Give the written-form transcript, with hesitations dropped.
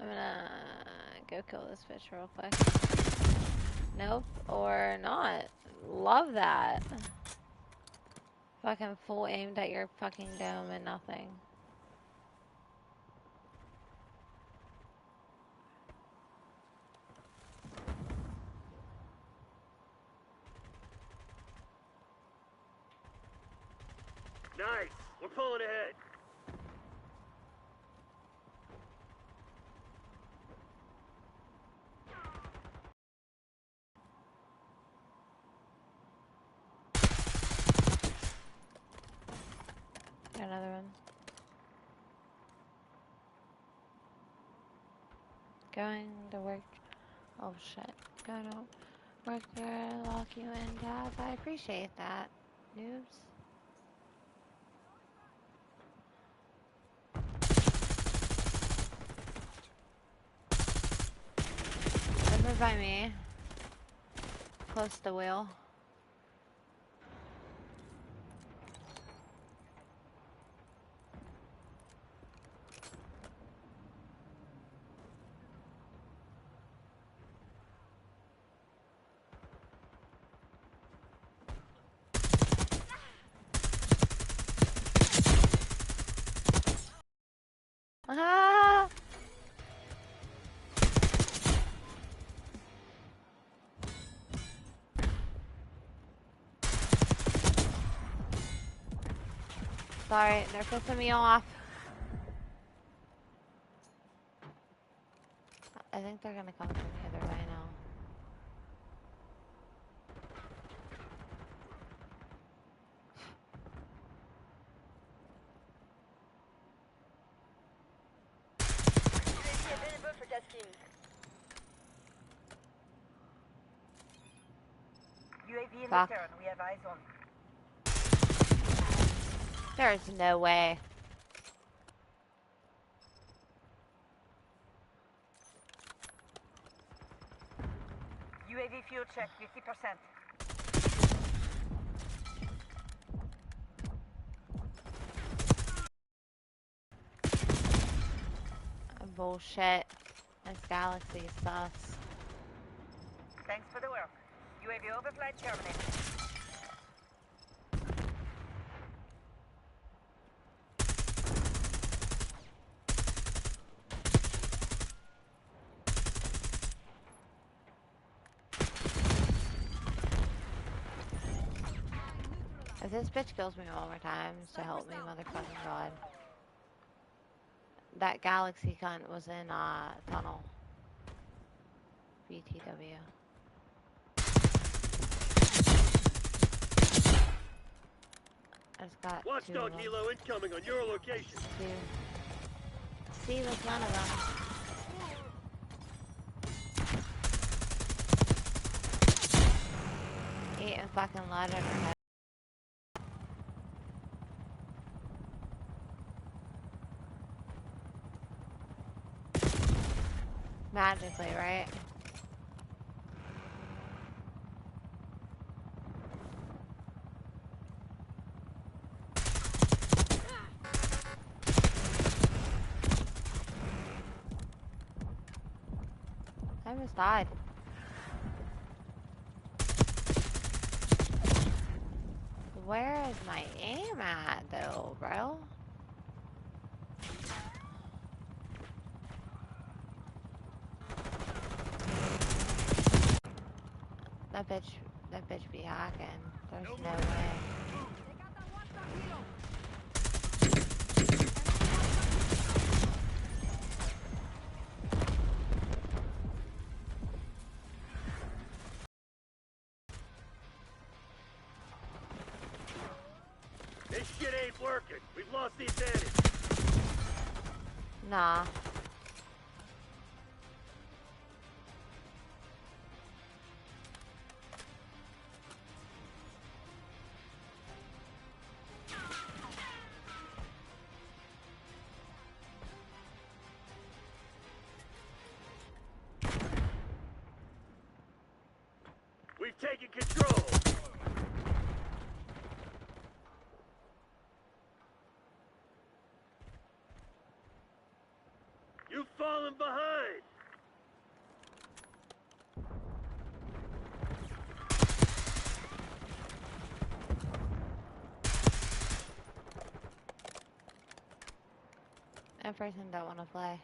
gonna go kill this bitch real quick. Nope, or not. Love that. Fucking full aimed at your fucking dome and nothing. Nice. We're pulling ahead. Got another one. Going to work. Oh shit. Go to work there, lock you in, Dad. I appreciate that, noobs. Over by me. Close to the wheel. Ah! Sorry, they're pissing me off. I think they're gonna come from the other way now. Available for tasking. UAV in Fuck. return. We have eyes on. There's no way. UAV fuel check, 50%. Bullshit. This galaxy is sus. Thanks for the work. UAV overflight terminated. If this bitch kills me one more time, so help me, motherfucking god. That galaxy cunt was in tunnel. BTW. I just got Watchdog helo incoming on your location. Two. See, there's none of them. Eating fucking lead in her head. Magically, right? I almost died. Where is my aim at, though, bro? That bitch be hacking. There's no way. This shit ain't working. We've lost the advantage. Nah. We've taken control. You've fallen behind! That person don't want to play.